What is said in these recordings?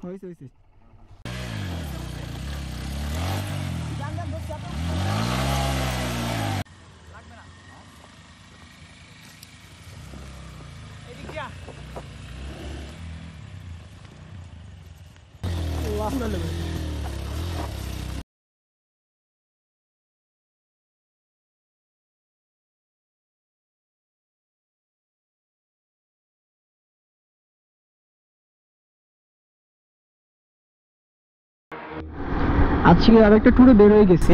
হয়েছে হয়েছে আজকে আরেকটা ট্যুরে বের হয়ে গেছি।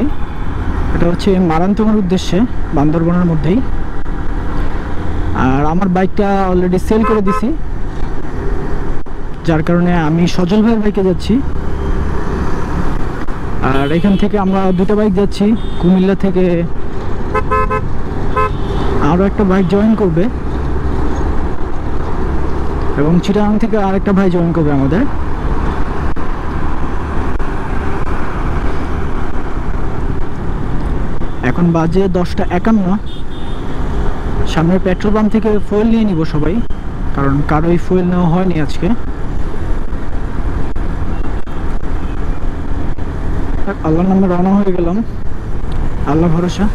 এটা হচ্ছে মারান্তমের উদ্দেশ্যে, বান্দরবনের মধ্যেই। আর আমার বাইকটা অলরেডি সেল করে দিছি, যার কারণে আমি সজল ভাইয়ের বাইকে যাচ্ছি। আর এখান থেকে আমরা দুটো বাইক যাচ্ছি। কুমিল্লা থেকে আরও একটা বাইক জয়েন করবে এবং চিটাগাং থেকে আরেকটা ভাই জয়েন করবে আমাদের। এখন বাজে 10:51। সামনের পেট্রোল পাম্প থেকে ফুয়েল নিয়ে নিব সবাই, কারণ কারোই ফুয়েল নেওয়া হয়নি আজকে। আল্লাহর নামে রওনা হয়ে গেলাম, আল্লাহ ভরসা,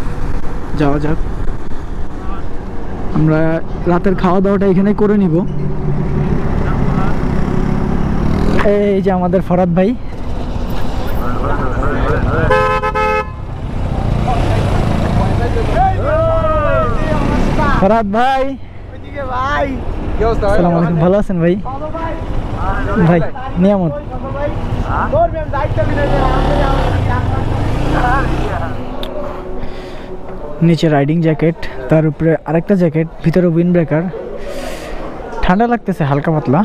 যাওয়া যাক। আমরা রাতের খাওয়া দাওয়াটা এখানে করে নিব। এই যে আমাদের ফরাদ ভাই, ফরাদ ভাই, আসসালামু আলাইকুম, ভালো আছেন ভাই? ভাই নিয়ামত, নিচে রাইডিং জ্যাকেট, তার উপরে আরেকটা জ্যাকেট, ভিতরে উইন্ড ব্রেকার। ঠান্ডা লাগতেছে হালকা পাতলা।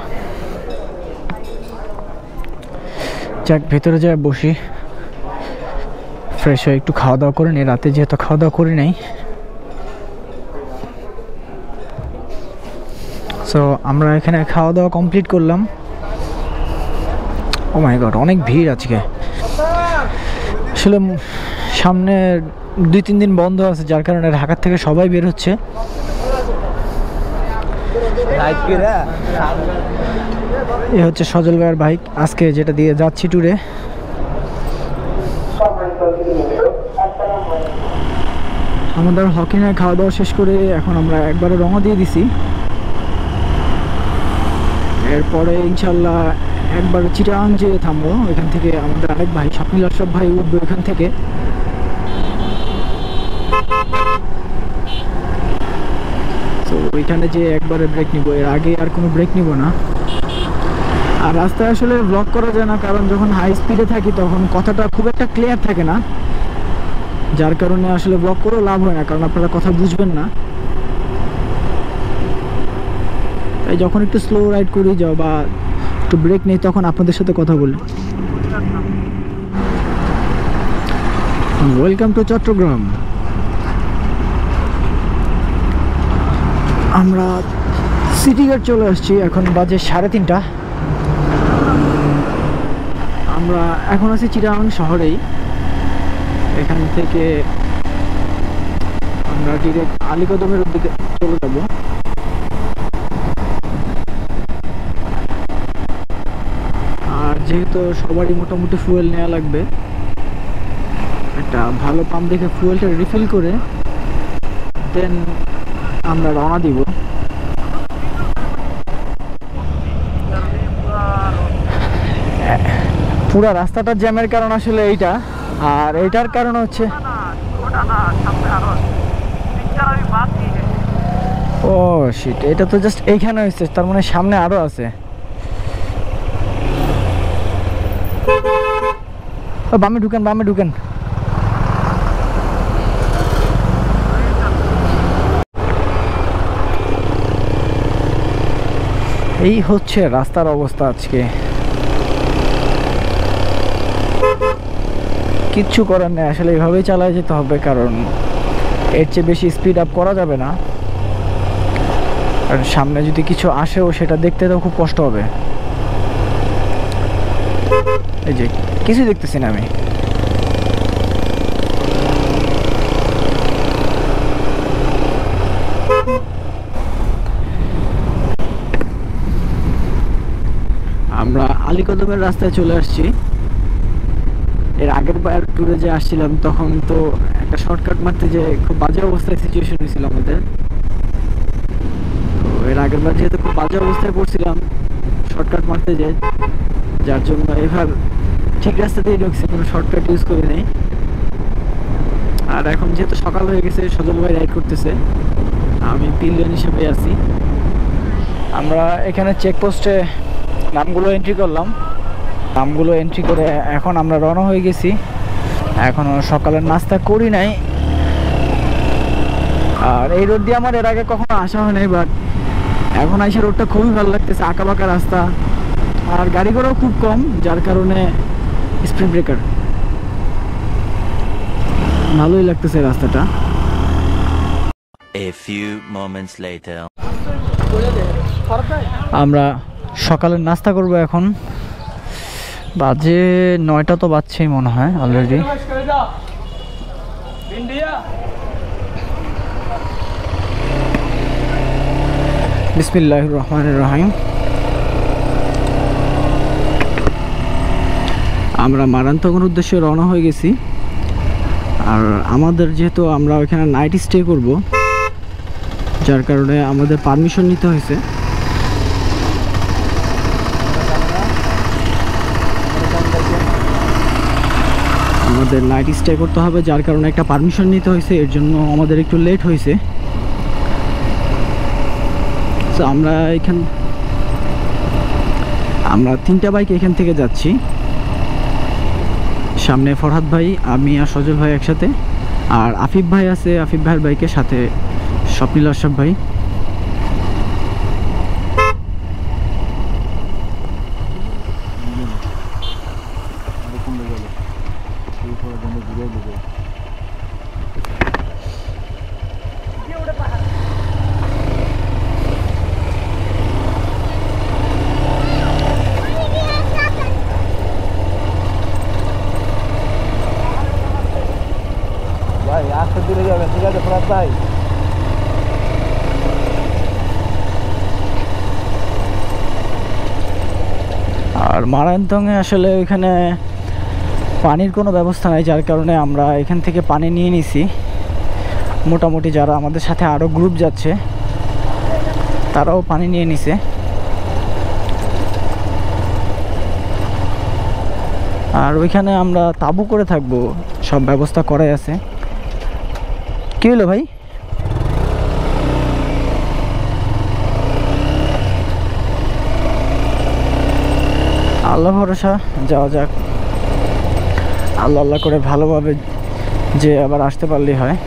যাক, ভেতরে যায় বসি, ফ্রেশ হয়ে একটু খাওয়া দাওয়া করে নিই। রাতে যেহেতু খাওয়া দাওয়া করি নাই, সো আমরা এখানে খাওয়া দাওয়া কমপ্লিট করলাম। ও মাই গড, অনেক ভিড় আজকে। আসলে সামনে 2-3 দিন বন্ধ আছে, যার কারণে ঢাকা থেকে সবাই বের হচ্ছে। এ হচ্ছে সজল ভাইয়ের বাইক, আজকে যেটা দিয়ে যাচ্ছি ট্যুরে। আমাদের হকিংয়ে খাওয়া দাওয়া শেষ করে এখন আমরা একবারে রওনা দিয়ে দিছি। এরপরে ইনশাল্লাহ একবার চিটাগাং যেয়ে থামবো। এখান থেকে আমাদের আরেক ভাই স্বপ্নিল আশরাফ ভাই উঠবে এখান থেকে। তো ওইখানে যে একবারে ব্রেক নিব, এর আগে আর কোনো ব্রেক নিব না। আর রাস্তায় আসলে ব্লগ করা যায় না, কারণ যখন হাই স্পিডে থাকি তখন কথাটা খুব একটা ক্লিয়ার থাকে না, যার কারণে আসলে ব্লগ করেও লাভ হয় না, কারণ আপনারা কথা বুঝবেন না। তাই যখন একটু স্লো রাইড করি যাও বা একটু ব্রেক নেই, তখন আপনাদের সাথে কথা বলি। Welcome to Chittagong. আমরা সিটি গেট চলে আসছি, এখন বাজে 3:30। আমরা এখন আছি চিটাগাং শহরেই। এখান থেকে আমরা ডিরেক্ট আলীকদমের দিকে চলে যাব। আর যেহেতু সবারই মোটামুটি ফুয়েল নেওয়া লাগবে, একটা ভালো পাম্প দেখে ফুয়েলটা রিফিল করে দেন আমরা রওনা দিব। পুরো রাস্তাটা জ্যামের কারণ আসলে এইটা, আর এইটার কারণ হচ্ছে ও শিট, এটা তো জাস্ট এইখানে হয়েছে, তার মানে সামনে আরো আছে। বামে ঢুকেন, বামে ঢুকেন। এই হচ্ছে রাস্তার অবস্থা আজকে। কিচ্ছু করার নেই, আসলে এইভাবেই চালায় যেতে হবে, কারণ এর চেয়ে বেশি স্পিড আপ করা যাবে না। আর সামনে যদি কিছু আসেও সেটা দেখতে তো খুব কষ্ট হবে। এই যে কিছু দেখতেছি না আমি। আমরা আলীকদমের রাস্তায় চলে আসছি। এর আগের বার ট্যুরে যে আসছিলাম তখন তো একটা শর্টকাট মারতে যে খুব বাজে অবস্থায় সিচুয়েশন হয়েছিল আমাদের। তো এর আগের বার যেহেতু খুব বাজে অবস্থায় পড়ছিলাম শর্টকাট মারতে যে, যার জন্য এবার ঠিক রাস্তাতেই ঢুকছি, কোনো শর্টকাট ইউজ করি নাই। আর এখন যেহেতু সকাল হয়ে গেছে, সজল ভাই রাইড করতেছে, আমি পিলিয়ন হিসেবে আছি। আমরা এখানে চেকপোস্টে নামগুলো এন্ট্রি করলাম, নামগুলো এন্ট্রি করে এখন আমরা রওনা হয়ে গেছি। এখনও সকালের নাস্তা করি নাই। আর এই রোড দিয়ে আমার এর আগে কখনো আসা হয় নাই, বাট এখন আইসা রোডটা খুবই ভালো লাগতেছে, আঁকা বাঁকা রাস্তা আর গাড়ি ঘোড়াও খুব কম, যার কারণে স্পিড ব্রেকার ভালোই লাগতেছে রাস্তাটা। A few moments later. আমরা সকালের নাস্তা করব এখন, বাজে 9টা তো বাজছেই মনে হয় অলরেডি। বিসমিল্লাহির রহমানির রহিম। আমরা মারান্তকের উদ্দেশ্যে রওনা হয়ে গেছি। আর আমাদের যেহেতু আমরা ওইখানে নাইট স্টে করব, যার কারণে আমাদের পারমিশন নিতে হয়েছে। আমাদের নাইট স্টে করতে হবে, যার কারণে একটা পারমিশন নিতে হয়েছে, এর জন্য আমাদের একটু লেট হয়েছে। তো আমরা 3টা বাইক এখান থেকে যাচ্ছি। সামনে ফরহাদ ভাই, আমি আর সজল ভাই একসাথে, আর আফিফ ভাই আছে, আফিফ ভাইয়ের বাইকের সাথে স্বপ্নিল আশরাফ ভাই। আর মারান্তংয়ে আসলে ওইখানে পানির কোনো ব্যবস্থা নাই, যার কারণে আমরা এখান থেকে পানি নিয়ে নিছি। মোটামুটি যারা আমাদের সাথে আরও গ্রুপ যাচ্ছে তারাও পানি নিয়ে নিছে। আর ওইখানে আমরা তাঁবু করে থাকবো, সব ব্যবস্থা করাই আছে। কি হলো ভাই? আল্লাহ ভরসা, যাওয়া যাক। আল্লাহ আল্লাহ করে ভালোভাবে যে আবার আসতে পারলেই হয়।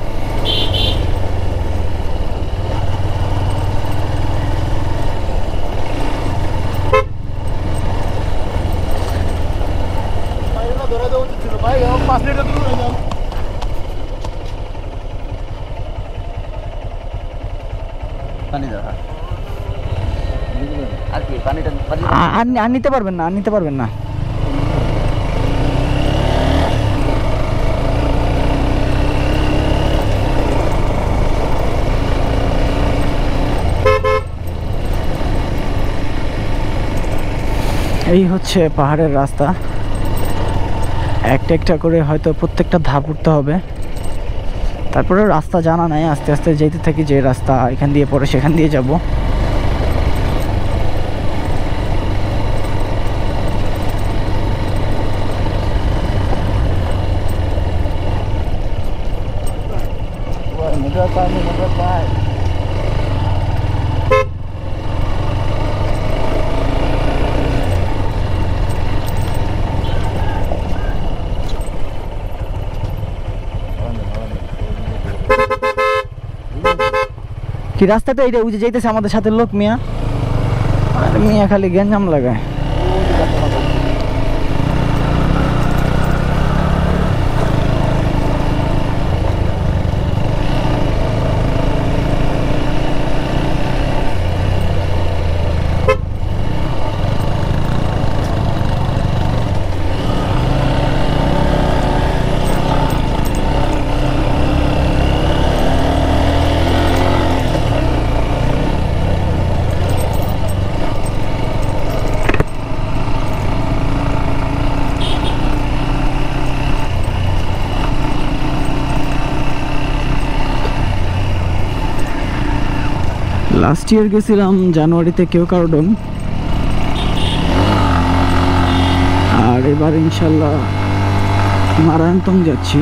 আর নিতে পারবেন না, আর নিতে পারবেন না। এই হচ্ছে পাহাড়ের রাস্তা, একটা একটা করে হয়তো প্রত্যেকটা ধাপ উঠতে হবে। তারপরে রাস্তা জানা নাই, আস্তে আস্তে যেতে থাকি, যে রাস্তা এখান দিয়ে পরে সেখান দিয়ে যাব। কি রাস্তাটা এইটা, ওই যে যাইতেছে আমাদের সাথে লোক, মিয়া মিয়া খালি গ্যাঞ্জাম লাগায়। লাস্ট ইয়ার গেছিলাম জানুয়ারিতে কেওক্রাডং, আর এবার ইনশাল্লাহ মারায়ন্তং যাচ্ছি।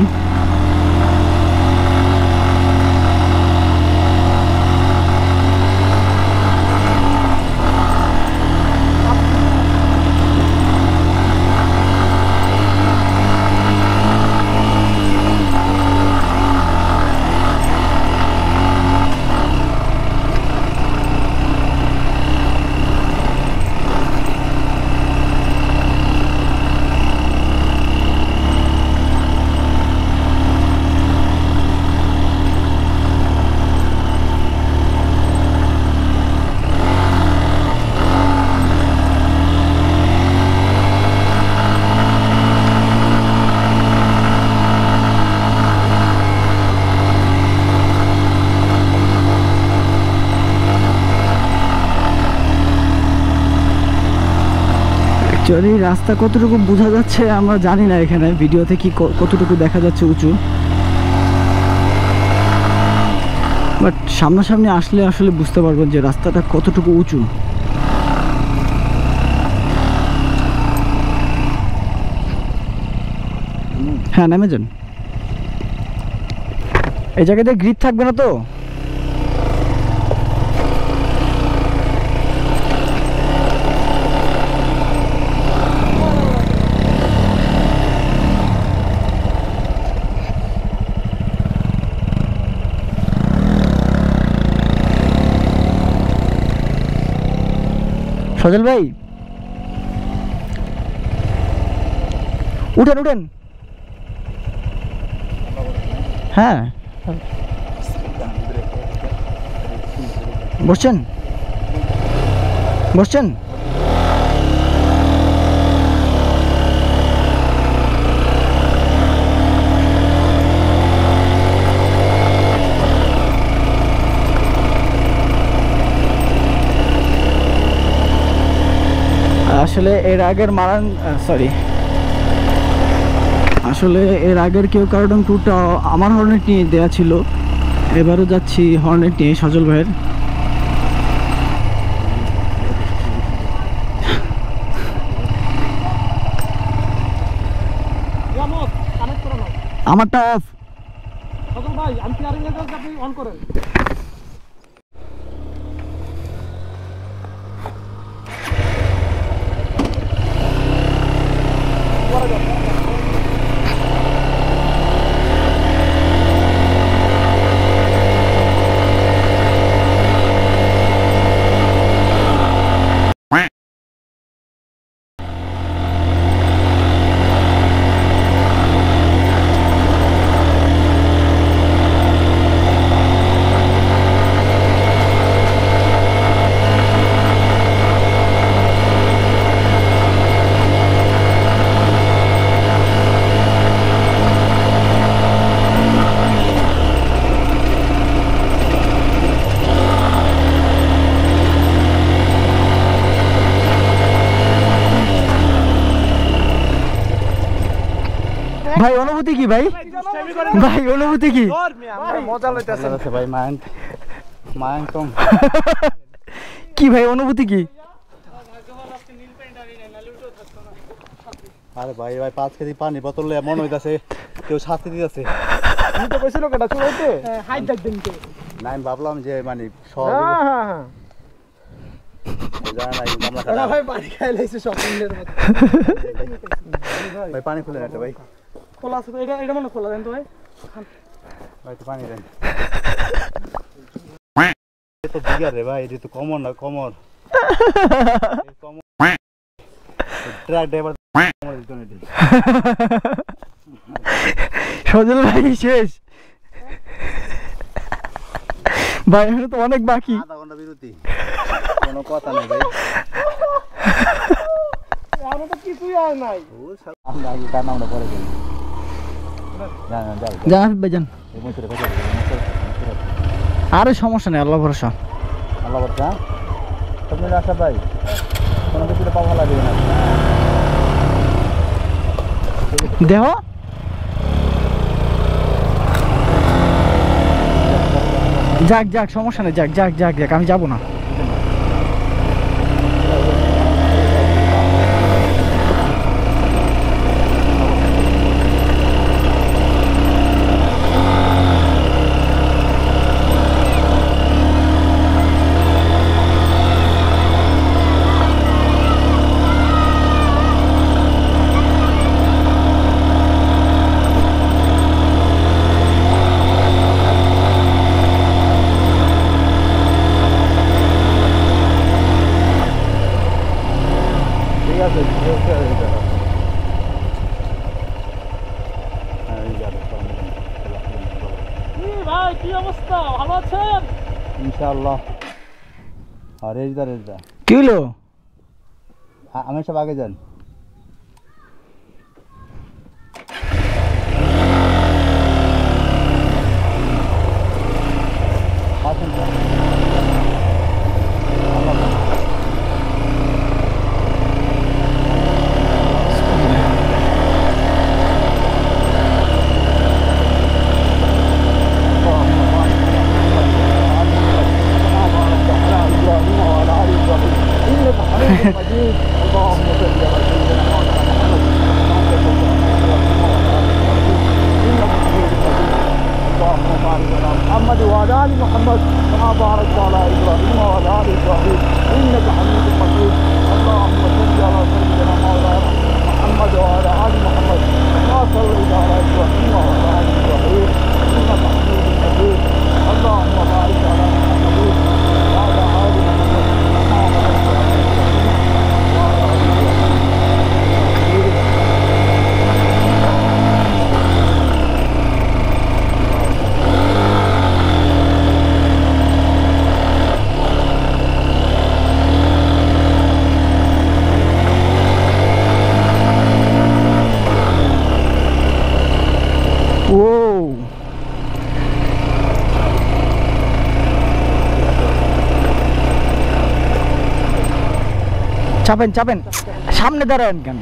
অ্যাকচুয়ালি রাস্তা কতটুকু বোঝা যাচ্ছে আমরা জানি না, এখানে ভিডিওতে কি কতটুকু দেখা যাচ্ছে উঁচু, বাট সামনাসামনি আসলে আসলে বুঝতে পারবেন যে রাস্তাটা কতটুকু উঁচু। হ্যাঁ নেমে যান। এই জায়গাতে গ্রিপ থাকবে না তো? সজল ভাই উঠেন উঠেন। হ্যাঁ বসছেন বসছেন? আসলে এর আগের আসলে এর আগের কেওক্রাডং ট্যুরটা আমার হর্নেট নিয়ে দেওয়া ছিল, এবারও যাচ্ছি হর্নেট নিয়ে সজল ভাইয়ের। আমারটা অফ। সজল ভাই আমি ক্লিয়ারিং এ যাচ্ছি, আপনি অন করেন। ভাই অনুভূতি কি ভাই? ভাই অনুভূতি কি? মজা লইতেছে ভাই। মায়ান্তং কি ভাই অনুভূতি কি? আরে ভাই 5 কেজি পানি বোতল মন হইতাছে কেউ শাস্তি দিতেছে। তুমি তো কইছিল কেটা চুলাইতে হাইট দেখবেন কে? না আমি ভাবলাম যে মানে সহজ। হ্যাঁ জানা নাই গামলা ভাই পানি খাই লাইছে শপিংের মত। ভাই পানি খুলে না ভাই। খোলা আছে তো, এটা মনে খোলা দেন তো ভাই। ভাই তো পানি দেন। এটা তো বিগার রে ভাই, এটা তো কমন না কমর। কমর ট্রাক ড্রাইভার কমর দিত না এটা। সজল ভাই শেষ ভাই, এখনো তো অনেক বাকি। আধা ঘন্টা বিরতি, কোনো কথা নাই ভাই। আমরা তো কিছুই আর নাই। ও শালা আমরা আগে কার নামটা পরে দেন। জান ভাই যান। আরে সমস্যা নেই, আল্লাহ ভরসা। আল্লাহ ভরসা। তুমি আশা ভাই কোনো কিছু পাওয়া লাগবে না। দেহ যাক যাক সমস্যা নেই, যাক যাক যাক যাক, আমি যাবো না। ঠিক আছে, ভাই কি অবস্থা, ভালো আছেন? ইনশাআল্লাহ। আর রেজদা কি হলো? আমি সব আগে যান। محمد وعلى ال محمد كما باركت على ابراهيم وعلى ال ابراهيم انك حميد مجيد. اللهم صل على سيدنا مولانا محمد وعلى ال محمد كما صليت على ابراهيم وعلى ال ابراهيم انك حميد مجيد. اللهم بارك على محمد وعلى ال محمد كما باركت على ابراهيم وعلى ال ابراهيم. ও চাপেন চাপেন, সামনে দাঁড়ান কেন?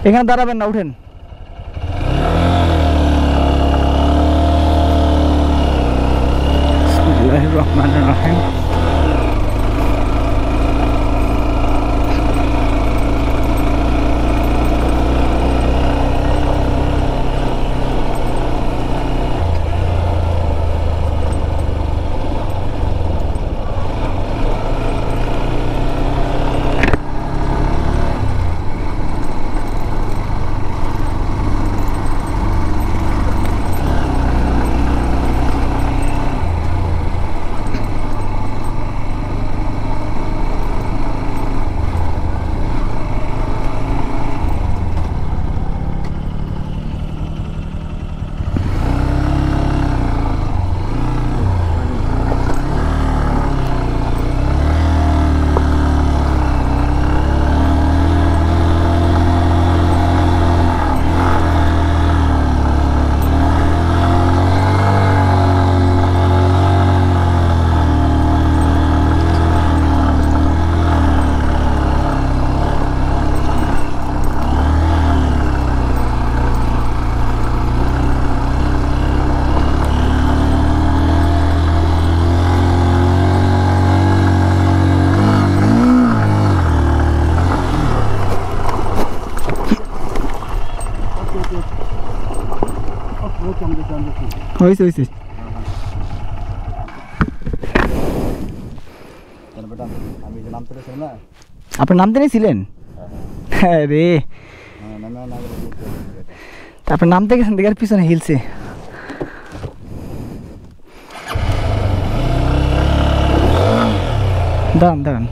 এখানে দাঁড়াবেন না, উঠেন। বিসমিল্লাহির রহমানির রহিম। হয়েছে হয়েছে। আমি যে নামতে পেরেছিলাম না, আপনার নামতে নিয়েছিলেন? হ্যাঁ রে, তারপর নামতে গেছেন দেখে পিছনে হিলছে। দাঁড়ান দাঁড়ান,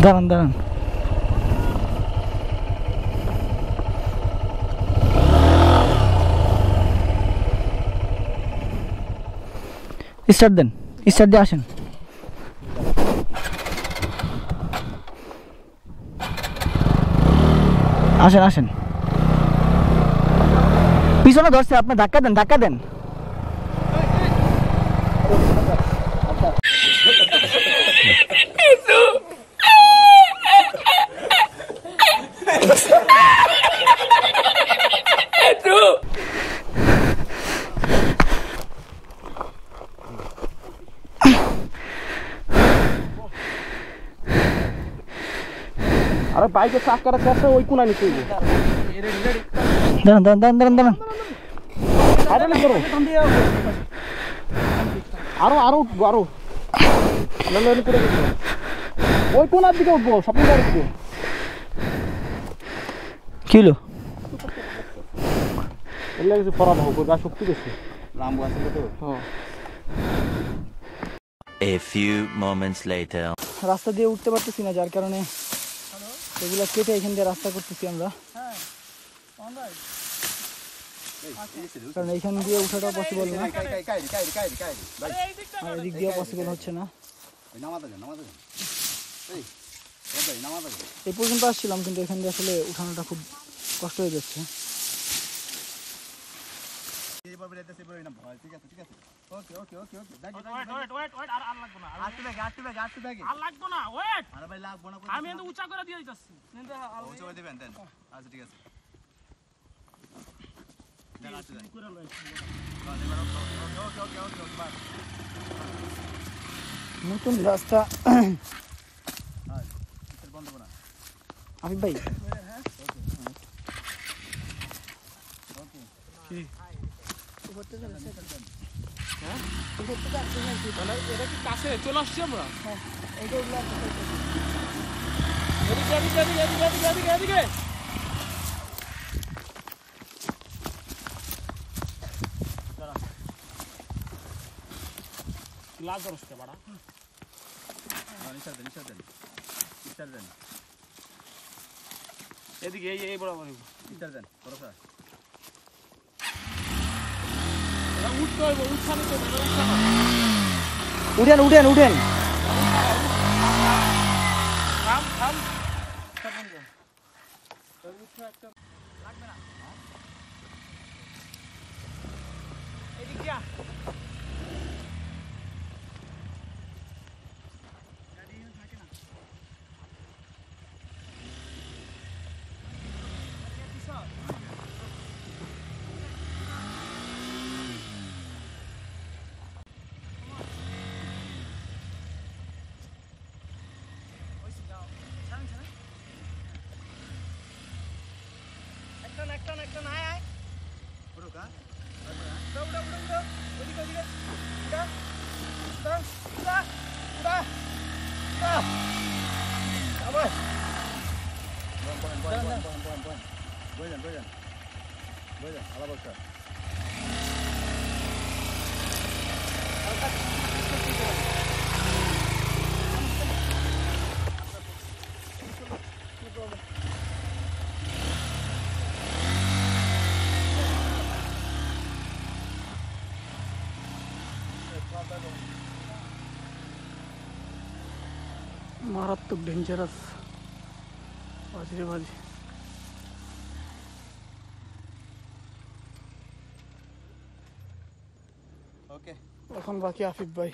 দাঁড়ান দাঁড়ান স্টার্ট দেন স্টার্ট দিয়ে আসেন আসেন আসেন পিছনে ধরছে আপনি ধাক্কা দেন আরে বাইকের চাকাটা শেষে ওই কোনা নিতে হইব দাঁড়ান আরে না করো আরো উঠবো আরো লাইনে পড়ে গেছে ওই কোনার দিকে উঠবো শপিং করে উঠবো কি হলো এলে কিছু ফরাম হোক গা শক্তি বেশি লাম্বু আছে তো হ্যাঁ A few moments later. রাস্তা দিয়ে উঠতে পারতেছি না যার কারণে এগুলো কেটে এখান দিয়ে রাস্তা করতেছি আমরা কারণ এইখান দিয়ে উঠাটা পসিবল না আর এদিক দিয়ে পসিবল হচ্ছে না এই পর্যন্ত আসছিলাম কিন্তু এখান দিয়ে আসলে উঠানোটা খুব কষ্ট হয়ে যাচ্ছে আমি কিন্তু উঁচা করে দিয়ে দিতেছি নতুন রাস্তা আফিফ ভাই এটা কি কাছে চলে আসছি আমরা এদিকে গ্লাস ধরছে বাড়া এদিকে এই বরাবর উঠতে হইব উঠানো তো উঠেন থাম এদিকে যা একটা আয় আয় উড়া ওদিকে উড়া আবার বয় আলাদা বসা মারাত্মক ডেঞ্জারাস বাজরে বাজি ওকে এখন বাকি আফিফ ভাই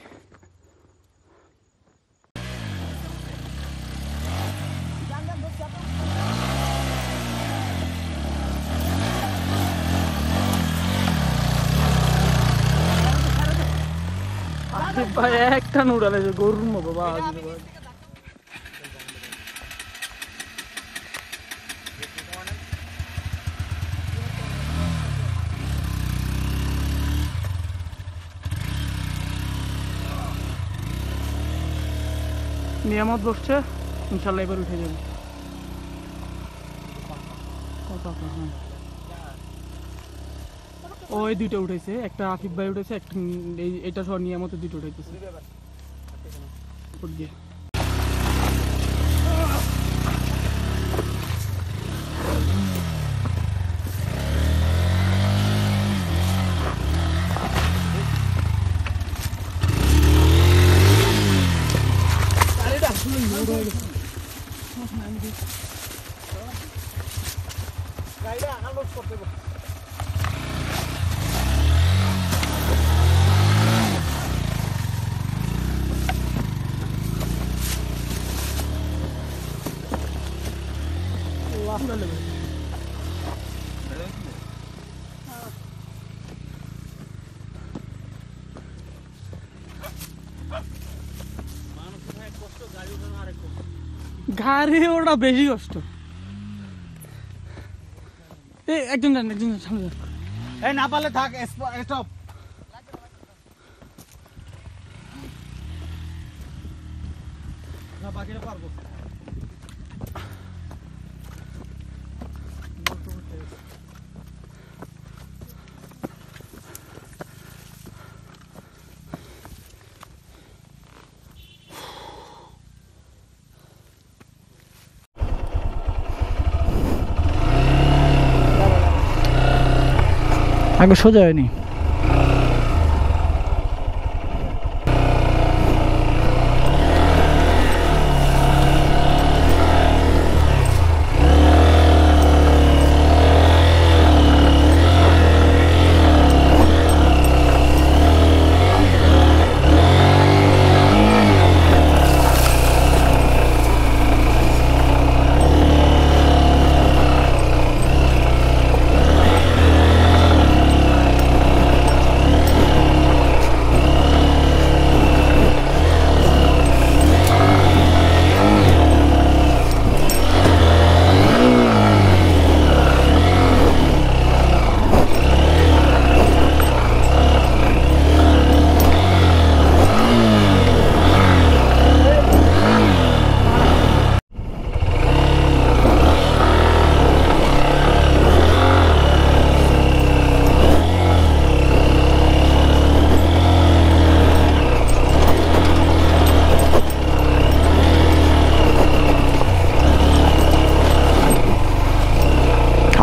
আফিফ ভাই একটা নুডালে গরুর মতো বাজরে বাজি নিয়ামত বসছে ইনশাল্লাহ এবার উঠে যাবে ওই দুইটা উঠেছে একটা আফিফ ভাই উঠেছে একটা এটা সহ নিয়ামতের দুইটা উঠাইতেছে গাড়িটা আনলোড করতে হবে। গাড়ি ওটা বেশি কষ্ট। এই একজন যান, একজন যান, সামনে যান। এই না পারলে থাক, স্টপ। না বাকিটা পারবো। আগে সোজা হয়নি।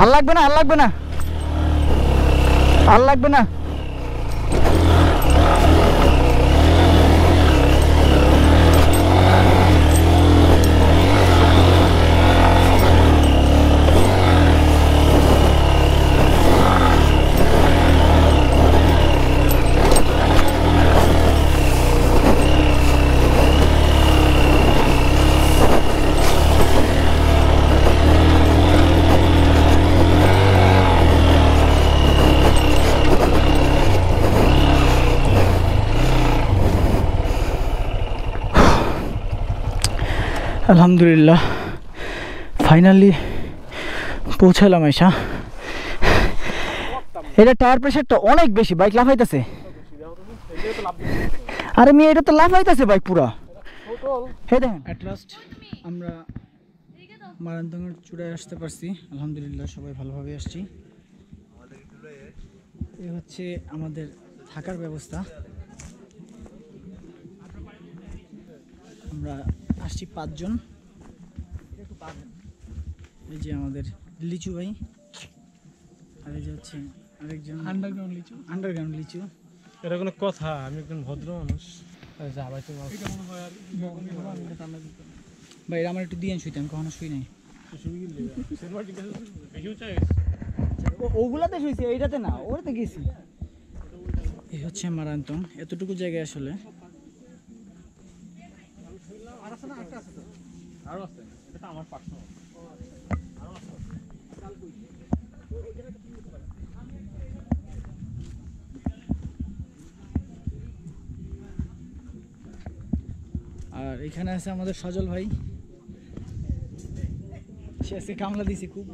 আর লাগবে না, আর লাগবে না, আর লাগবে না। আলহামদুলিল্লাহ ফাইনালি পৌঁছালাম আইসা। এটা টায়ার প্রেসারটা অনেক বেশি, বাইক লাফাইতেছে। আরে মেয়ে এটা তো লাফাইতেছে বাইক পুরা। হে দেখেন অ্যাট লাস্ট আমরা মারান্তঙ্গের চূড়ায় আসতে পারছি। আলহামদুলিল্লাহ সবাই ভালোভাবে আসছি। এই হচ্ছে আমাদের থাকার ব্যবস্থা। আমরা আসছি 5 জন। এই যে আমাদের লিচু ভাই, আর এই যে হচ্ছে আরেকজন আন্ডারগ্রাউন্ড লিচু। এটা কোনো কথা? আমি একজন ভদ্র মানুষ। ভাই আমার একটু দিয়ে শুইতে, আমি কখনো শুই নাই। ওগুলাতে শুইছি, এইটাতে না, ওটাতে গেছি। এই হচ্ছে মারান্তং, এতটুকু জায়গায় আসলে আর এখানে আছে আমাদের সজল ভাই, সে আজকে কামলা দিছে, খুব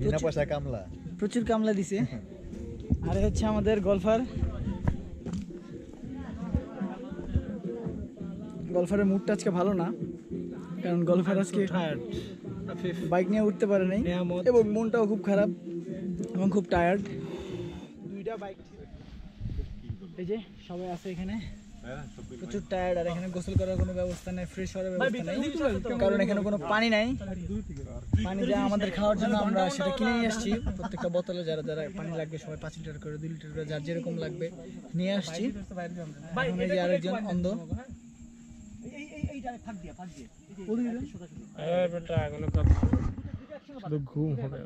বিনা পয়সা কামলা, প্রচুর কামলা দিছে। আর হচ্ছে আমাদের গলফার, গলফারের মুডটা আজকে ভালো না, কারণ গলফার আজকে বাইক নিয়ে উঠতে পারে নাই এবং মনটাও খুব খারাপ এবং খুব টায়ার্ড। দুইটা বাইক, এই যে সবাই আছে এখানে, প্রচুর টায়ার্ড। আর এখানে গোসল করার কোনো ব্যবস্থা নেই, ফ্রেশ হওয়ার ব্যবস্থা নেই, কারণ এখানে কোনো পানি নাই। পানি যা আমাদের খাওয়ার জন্য আমরা সেটা কিনে নিয়ে আসছি। প্রত্যেকটা বোতলে যারা যারা পানি লাগবে সবাই 5 লিটার করে, 2 লিটার করে, যার যেরকম লাগবে নিয়ে আসছি। এখন এই যে আরেকজন অন্ধ, ঘুম হবে।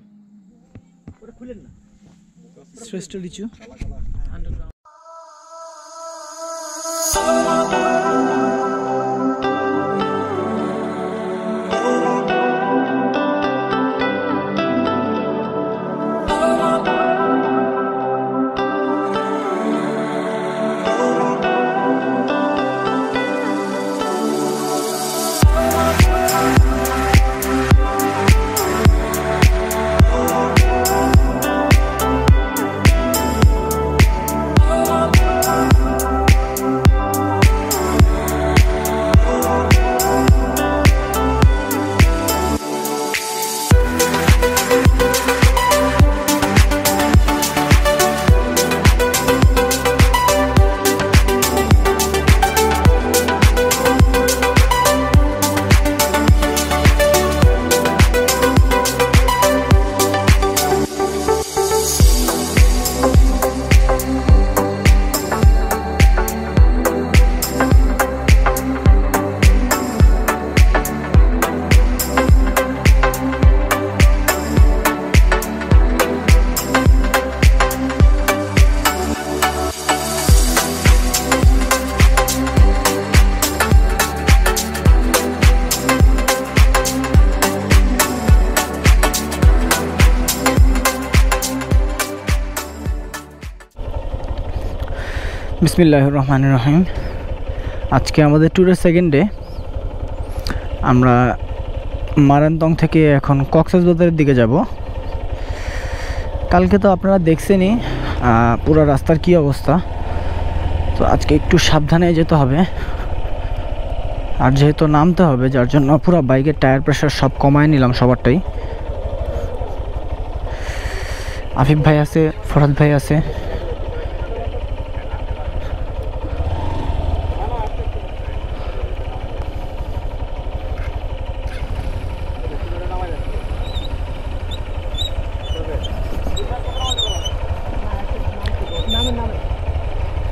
শ্রেষ্ঠ লিচু। বিসমিল্লাহির রহমানির রহিম। আজকে আমাদের ট্যুরের সেকেন্ড ডে। আমরা মারান্তং থেকে এখন কক্সবাজারের দিকে যাব। কালকে তো আপনারা দেখছেনই পুরো রাস্তার কি অবস্থা, তো আজকে একটু সাবধানে যেতে হবে। আর যেহেতু নামতে হবে, যার জন্য পুরো বাইকের টায়ার প্রেশার সব কমায় নিলাম সবারটাই। আফিফ ভাই আছে, ফরহাদ ভাই আছে।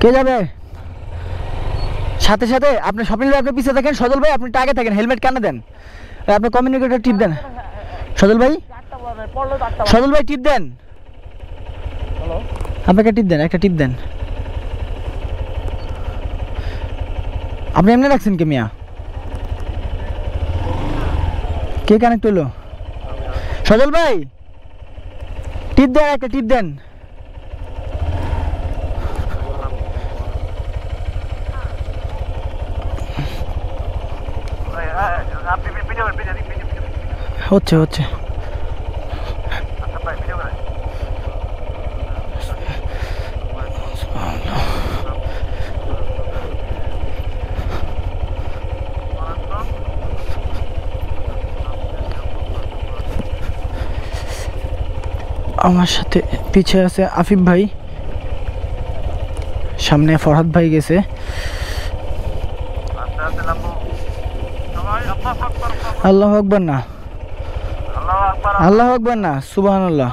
কে যাবে সাথে সাথে? আপনি শপিং ব্যাগের পিছিয়ে থাকেন। সজল ভাই আপনি আগে থাকেন, হেলমেট কেন দেন? আপনি কমিউনিকেটর টিপ দেন। সজল ভাই, সজল ভাই টিপ দেন। আপনাকে টিপ দেন, একটা টিপ দেন। আপনি এমনি রাখছেন কে মিয়া? কে কানেক্ট হইলো? সজল ভাই টিপ দেন, একটা টিপ দেন। হচ্ছে হচ্ছে আমার সাথে পিছে আছে আফিফ ভাই, সামনে ফরহাদ ভাই গেছে। আল্লাহু আকবার না, আল্লাহু আকবার না, সুবহানাল্লাহ।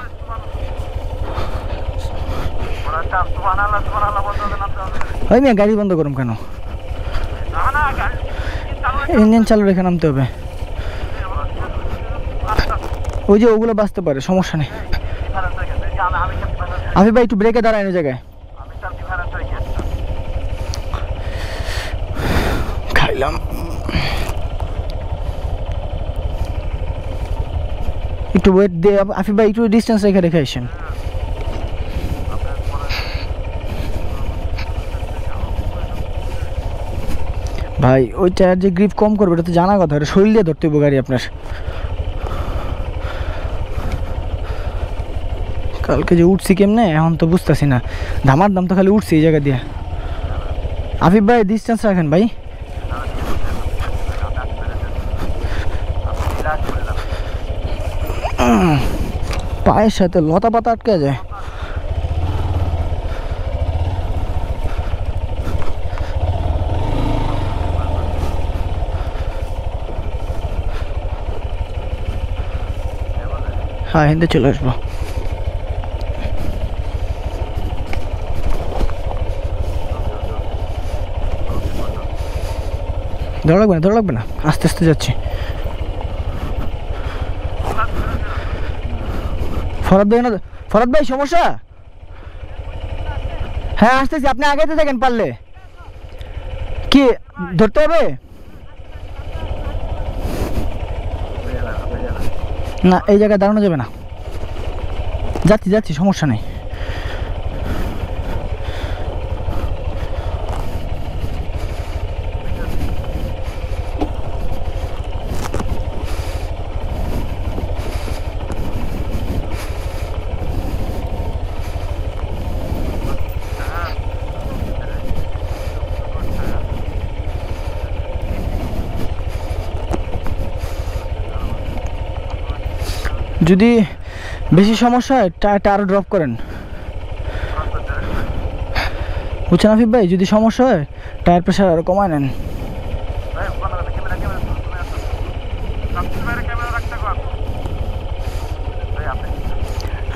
ওই মিয়া গাড়ি বন্ধ করুন কেন? ইঞ্জিন চালু রেখে নামতে হবে। ওই যে ওগুলো বাঁচতে পারে, সমস্যা নেই। আফিফ ভাই একটু ব্রেকে দাঁড়ায় ওই জায়গায়। খাইলাম একটু ওয়েট দিয়ে। আফিফ ভাই একটু ডিস্টেন্স রেখে রেখে আসেন। ভাই ওই টায়ার যে গ্রিপ কম করবে এটা তো জানা কথা, এটা শরীর দিয়ে ধরতে হবে গাড়ি আপনার। কালকে যে উঠছি কেমনে এখন তো বুঝতেছি না, ধামার দাম তো খালি উঠছি এই জায়গা দিয়ে। আফিফ ভাই ডিস্টেন্স রাখেন ভাই। পায়ের সাথে লতা পাতা আটকে যায়। হ্যাঁ হিন্দে চলে আসবো। ধরা লাগবে না, আস্তে আস্তে যাচ্ছি। ফরাদ ভাই সমস্যা? হ্যাঁ আসতেছি, আপনি আগাইতে থাকেন পারলে। কি ধরতে হবে? না এই জায়গায় দাঁড়ানো যাবে না। যাচ্ছি সমস্যা নেই। যদি বেশি সমস্যা হয় টায়ারটা আরও ড্রপ করেন, বুঝছেন আফিফ ভাই? যদি সমস্যা হয় টায়ার প্রেশার আরও কমায় নেন।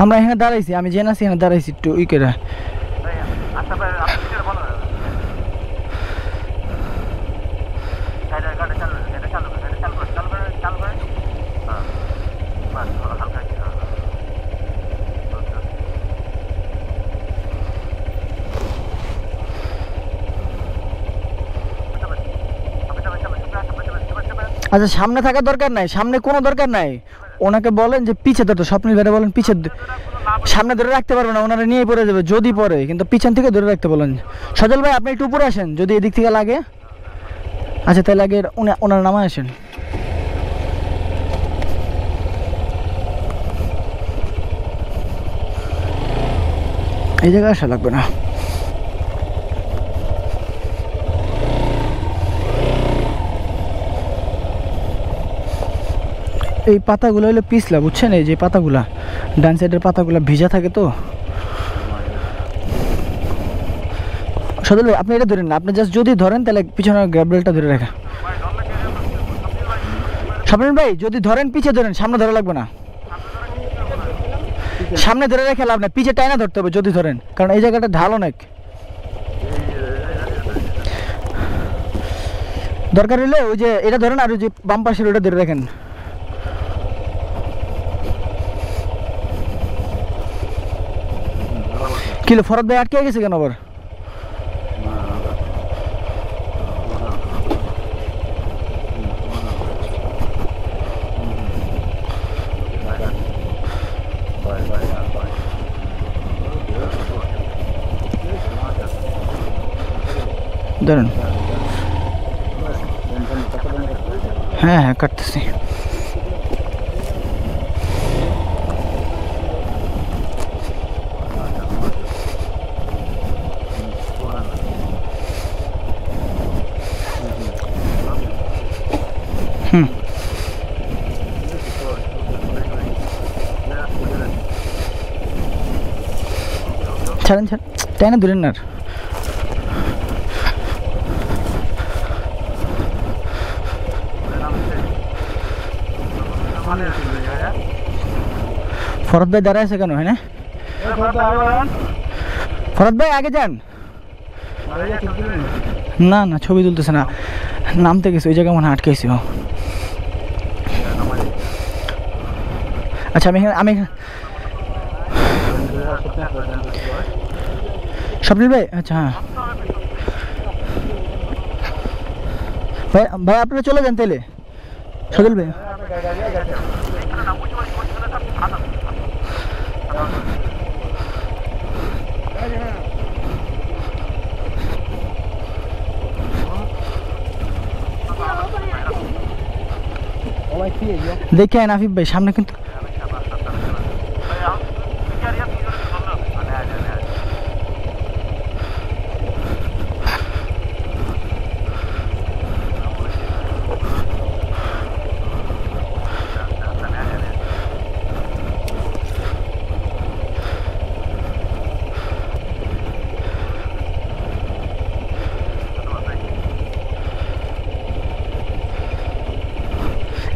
আমরা এখানে দাঁড়াইছি, আমি জেনে আছি এখানে দাঁড়াইছি একটু ই করে। আচ্ছা সামনে থাকার দরকার নাই, সামনে কোনো দরকার নাই। ওনাকে বলেন যে পিছে ধরতে, স্বপ্নিল ভাইরা বলেন পিছে, সামনে ধরে রাখতে পারবে না, ওনারা নিয়ে পড়ে যাবে যদি পড়ে, কিন্তু পিছন থেকে ধরে রাখতে বলেন। সজল ভাই আপনি একটু উপরে আসেন যদি এদিক থেকে লাগে। আচ্ছা তাহলে আগে ওনার নামায় আসেন। এই জায়গায় আসা লাগবে না। এই পাতাগুলো হলো পিছলা, বুঝছেন? এই যে পাতাগুলা, ডান সাইডের পাতাগুলা ভিজা থাকে তো। সদল ভাই আপনি এটা ধরেন না, আপনি জাস্ট যদি ধরেন তাহলে পিছনের গ্র্যাবরেলটা ধরে রাখা। স্বপ্নিল ভাই যদি ধরেন পিছে ধরেন, সামনে ধরা লাগবে না। সামনে ধরে রেখে লাভ না, পিছে টাইনা ধরতে হবে যদি ধরেন, কারণ এই জায়গাটা ঢাল অনেক। দরকার হলে ওই যে এটা ধরেন, আর ওই যে বাম পাশের ওটা ধরে রাখেন। কিলো ফরদ ভাই আটকে গেছে কেন আবার? ধরেন। হ্যাঁ হ্যাঁ কাটতেছি। ছাড়েন তাই না, দূরেন না। ফরদ ভাই দাঁড়ায় আছে কেন? হ্যাঁ না ফরদ ভাই আগে যান। না না ছবি তুলতেছে না, নামতে গেছে ওই জায়গায় মনে আটকেছি। আচ্ছা আমি স্বপ্নিল ভাই, আচ্ছা হ্যাঁ ভাই, ভাই আপনারা চলে যান তাহলে। সজল ভাই দেখে আফিফ ভাই সামনে কিন্তু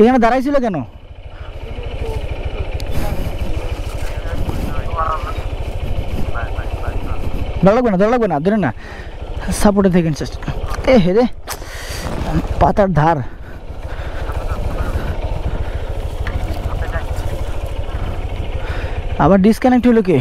এখানে দাঁড়াইছিল কেন? ধরা লাগবে না ধরেন না, সাপোর্টে থেকে এ হে রে পাতার ধার। আবার ডিসকানেক্ট হলো কি?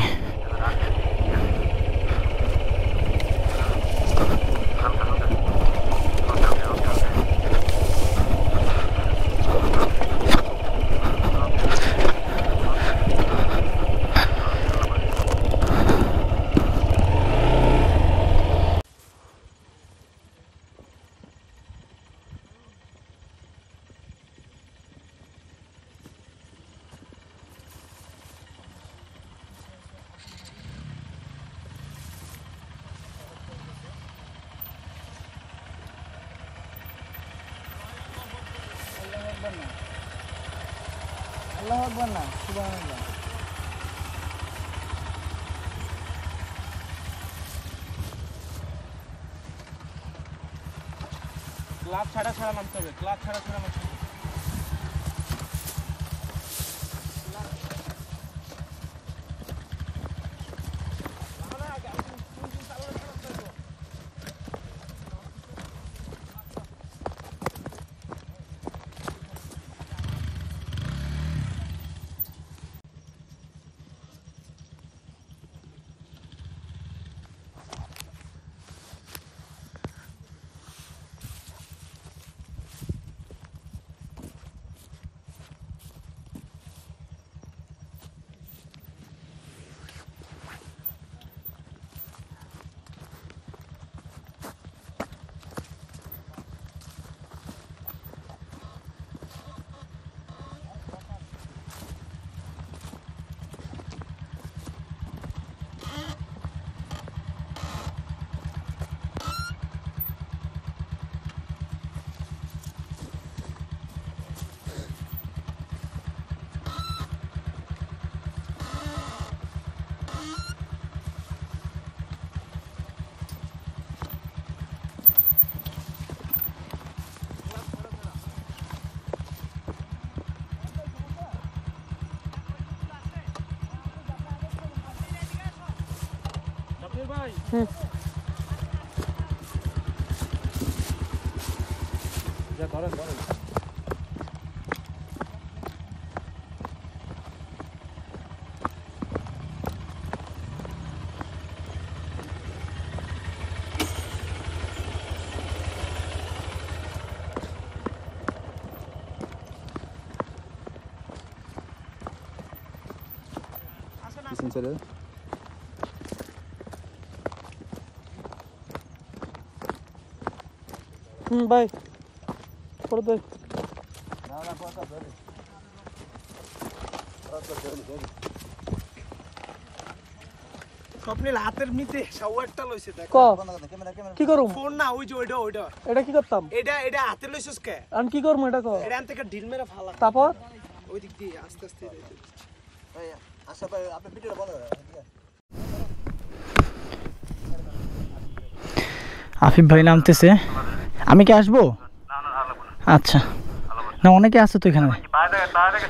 আল্লাহু আকবার না, সুবহানাল্লাহ। ক্লাব ছাড়া ছাড়া নামতে হবে, ক্লাব ছাড়া ছাড়া নামতে হবে। ভাই যা ধরেন ধরেন। ভাই করে দে। স্বপ্নিল হাতের মিতে শাওয়ারটা লইছে দেখ। কি করুম? ফোন না, ওই যে ওইটা এটা কি করতাম? এটা হাতে লইছস কে? আমি কি করবো এটা? এটা আন থেকে ঢিল মেরে ফালা। তারপর ওই দিক দিয়ে আস্তে আস্তে যাইতে। ভাই আশা ভাই আপনি ভিডিওটা বন্ধ করেন। আফিফ ভাই নামতেছে, আমি কি আসবো? আচ্ছা না, অনেকে আছে তো এখানে।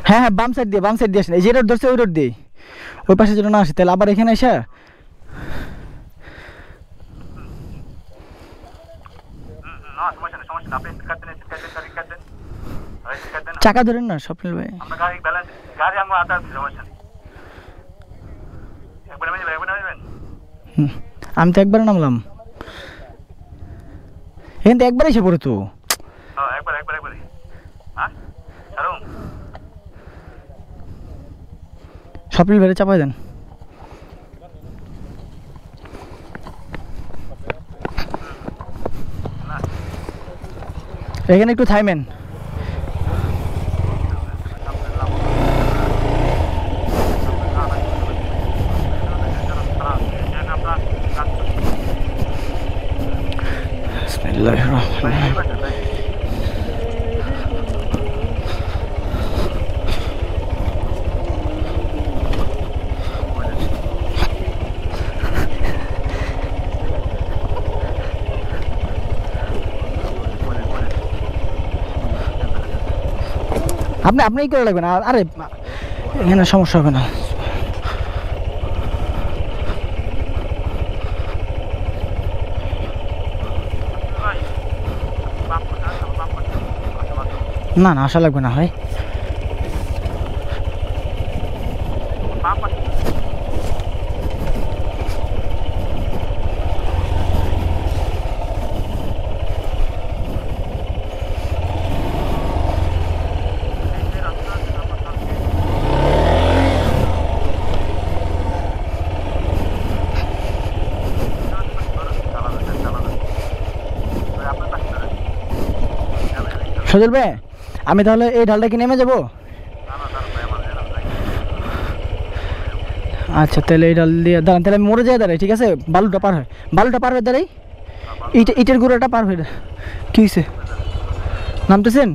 হ্যাঁ হ্যাঁ, বাম সাইড দিয়ে আসেন। এই যে রোড ধরছে ওই রোড দিয়ে, ওই পাশে যেন না আসে, তাহলে আবার এখানে এসে চাকা ধরেন না স্বপ্নিল ভাই। আমি তো একবারে নামলাম, এখান থেকে একবার এসে পড়ে তো। স্বপ্নিল ভাইরে চাপাই দেন। এখানে একটু থাইমেন। বিসমিল্লাহির রহমানির রহিম। আপনি করে লাগবে না। আরে এখানে সমস্যা হবে না। না না, আসা লাগবে না ভাই। সজল ভাই আমি তাহলে এই ঢালটা কি নেমে যাব? আচ্ছা তাহলে এই ঢাল দিয়ে দাঁড়ান, তাহলে আমি মরে যাই দাঁড়াই, ঠিক আছে? বালুটা পার হয়ে দাঁড়াই, ইটের গুঁড়োটা পার হয়ে। কী হয়েছে, নামতেছেন?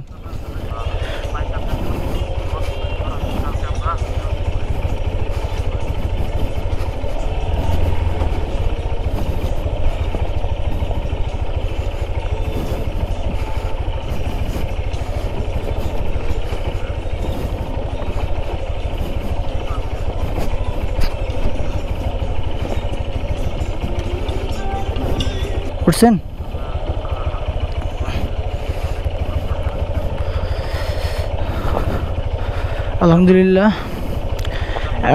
উঠছেন? আলহামদুলিল্লাহ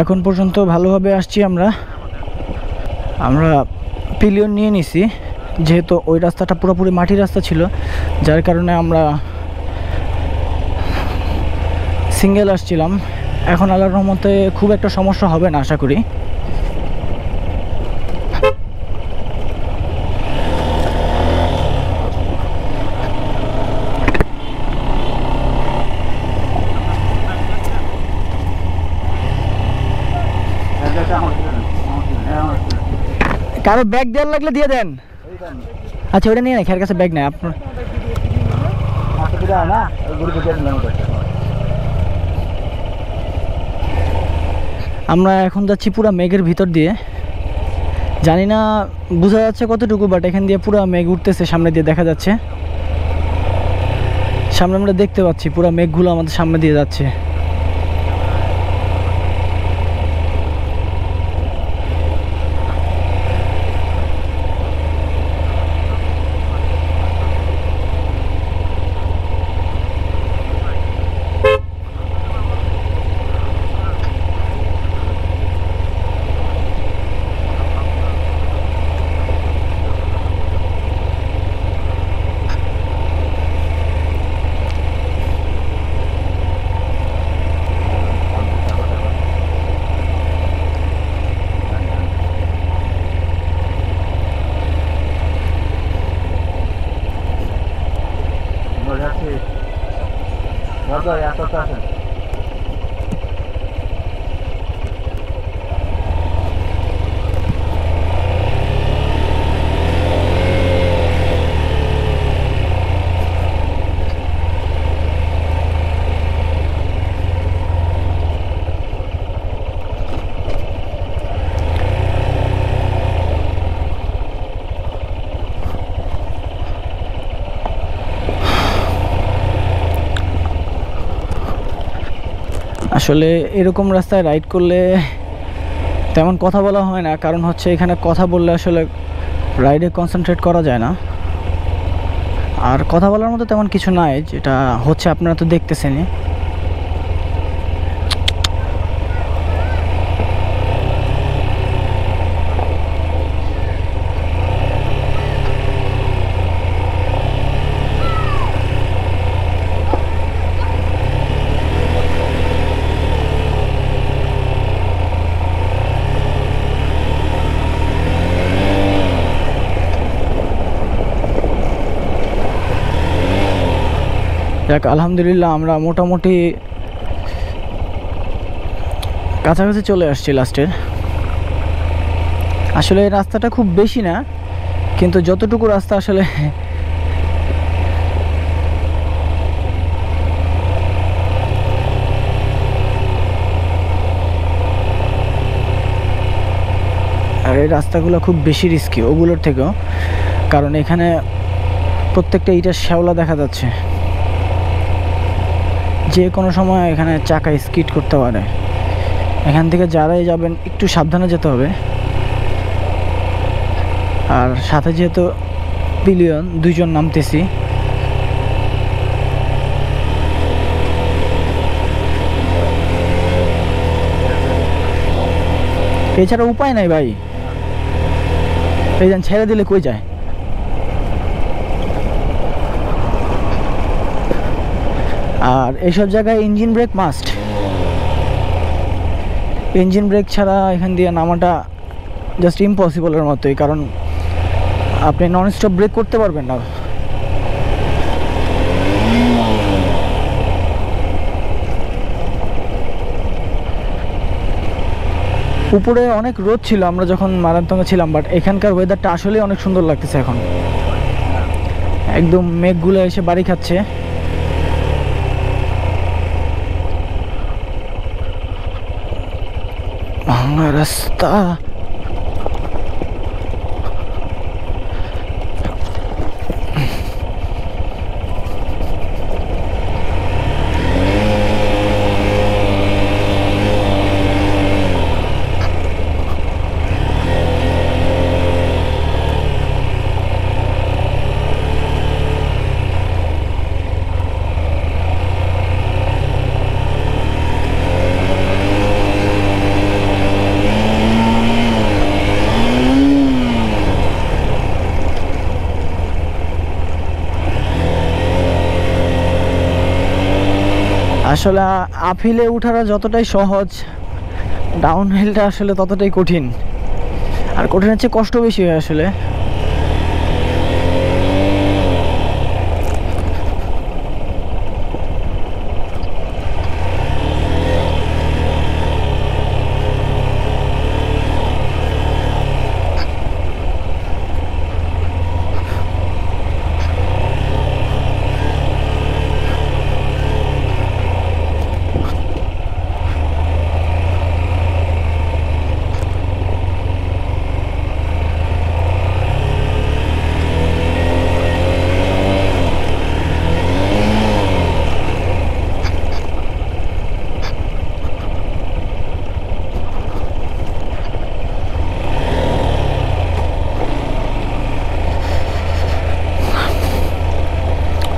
এখন পর্যন্ত ভালোভাবে আসছি। আমরা পিলিয়ন নিয়ে নিছি, যেহেতু ওই রাস্তাটা পুরোপুরি মাটির রাস্তা ছিল, যার কারণে আমরা সিঙ্গেল আসছিলাম। এখন আল্লাহর রহমতে খুব একটা সমস্যা হবে না আশা করি। কারো ব্যাগ দেওয়ার লাগলে দিয়ে দেন। আচ্ছা ওটা নিয়ে নেই, খেয়ার কাছে ব্যাগ নেই আপনার। আমরা এখন যাচ্ছি পুরো মেঘের ভিতর দিয়ে, জানি না বোঝা যাচ্ছে কতটুকু, বাট এখান দিয়ে পুরো মেঘ উঠতেছে, সামনে দিয়ে দেখা যাচ্ছে, সামনে আমরা দেখতে পাচ্ছি পুরো মেঘগুলো আমাদের সামনে দিয়ে যাচ্ছে। আসলে এরকম রাস্তায় রাইড করলে তেমন কথা বলা হয় না, কারণ হচ্ছে এখানে কথা বললে আসলে রাইডে কনসেন্ট্রেট করা যায় না। আর কথা বলার মতো তেমন কিছু নাই, যেটা হচ্ছে আপনারা তো দেখতেছেনই। যাক আলহামদুলিল্লাহ আমরা মোটামুটি কাছাকাছি চলে আসছি লাস্টের। আসলে এই রাস্তাটা খুব বেশি না, কিন্তু যতটুকু রাস্তা আসলে আর এই রাস্তাগুলো খুব বেশি রিস্কি ওগুলোর থেকেও, কারণ এখানে প্রত্যেকটা ইটার শ্যাওলা দেখা যাচ্ছে, যে কোনো সময় এখানে চাকা স্কিড করতে পারে। এখান থেকে যারাই যাবেন একটু সাবধানে যেতে হবে। আর সাথে যেহেতু পিলিয়ন, দুইজন নামতেছি। এছাড়া উপায় নাই ভাই, এই যেন ছেড়ে দিলে কই যায়। আর এইসব জায়গায় engine brake must, engine brake ছাড়া এখান দিয়ে নামাটা জাস্ট ইম্পসিবলের মতোই, কারণ আপনি নন স্টপ ব্রেক করতে পারবেন না। উপরে অনেক রোদ ছিল আমরা যখন মারান্তঙ্গে ছিলাম, বাট এখানকার ওয়েদারটা আসলেই অনেক সুন্দর লাগতেছে এখন। একদম মেঘগুলো এসে বাড়ি খাচ্ছে। ভাঙা রাস্তা, আসলে আপহিলে উঠাটা যতটাই সহজ, ডাউন হিলটা আসলে ততটাই কঠিন, আর কঠিনের চেয়ে কষ্ট বেশি হয় আসলে।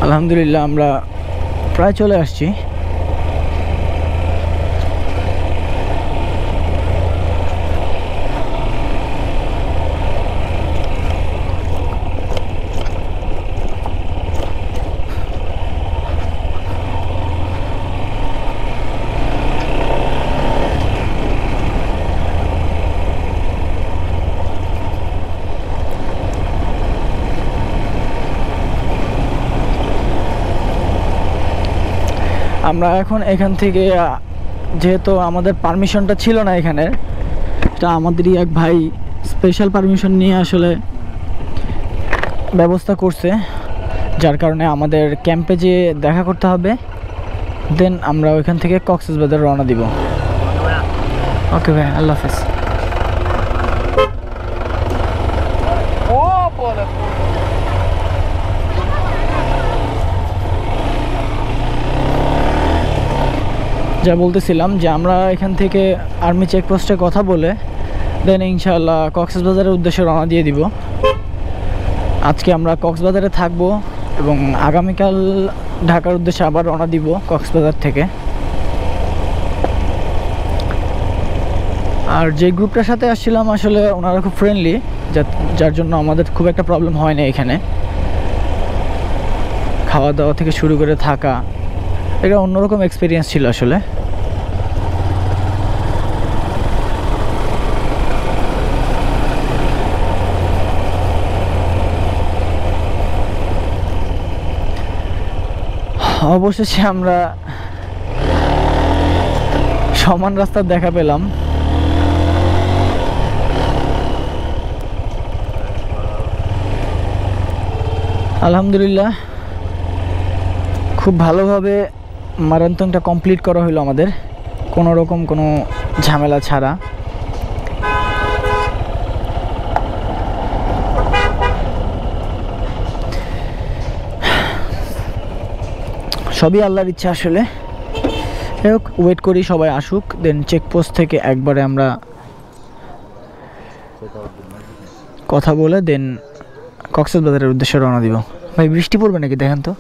আলহামদুলিল্লাহ আমরা প্রায় চলে আসছি। আমরা এখন এখান থেকে, যেহেতু আমাদের পারমিশনটা ছিল না এখানে, এটা আমাদেরই এক ভাই স্পেশাল পারমিশন নিয়ে আসলে ব্যবস্থা করছে, যার কারণে আমাদের ক্যাম্পে যে দেখা করতে হবে, দেন আমরা ওইখান থেকে কক্সবাজার রওনা দিব। ওকে ভাই, আল্লাহ হাফেজ। যা বলতেছিলাম যে আমরা এখান থেকে আর্মি চেকপোস্টে কথা বলে দেন ইনশাআল্লাহ কক্সবাজারের উদ্দেশ্যে রওনা দিয়ে দিব। আজকে আমরা কক্সবাজারে থাকবো এবং আগামীকাল ঢাকার উদ্দেশ্যে আবার রওনা দিব কক্সবাজার থেকে। আর যে গ্রুপটার সাথে আসছিলাম আসলে ওনারা খুব ফ্রেন্ডলি, যার জন্য আমাদের খুব একটা প্রবলেম হয় না এখানে। খাওয়া দাওয়া থেকে শুরু করে থাকা, এটা অন্যরকম এক্সপিরিয়েন্স ছিল আসলে। অবশেষে আমরা সমান রাস্তার দেখা পেলাম। আলহামদুলিল্লাহ খুব ভালোভাবে মারান্তংটা কমপ্লিট করা হলো আমাদের, কোনো রকম কোনো ঝামেলা ছাড়া। সবই আল্লাহর ইচ্ছা আসলে। হোক, ওয়েট করি সবাই আসুক, দেন চেকপোস্ট থেকে একবারে আমরা কথা বলে দেন কক্সবাজারের উদ্দেশ্যে রওনা দিব। ভাই বৃষ্টি পড়বে নাকি দেখেন তো।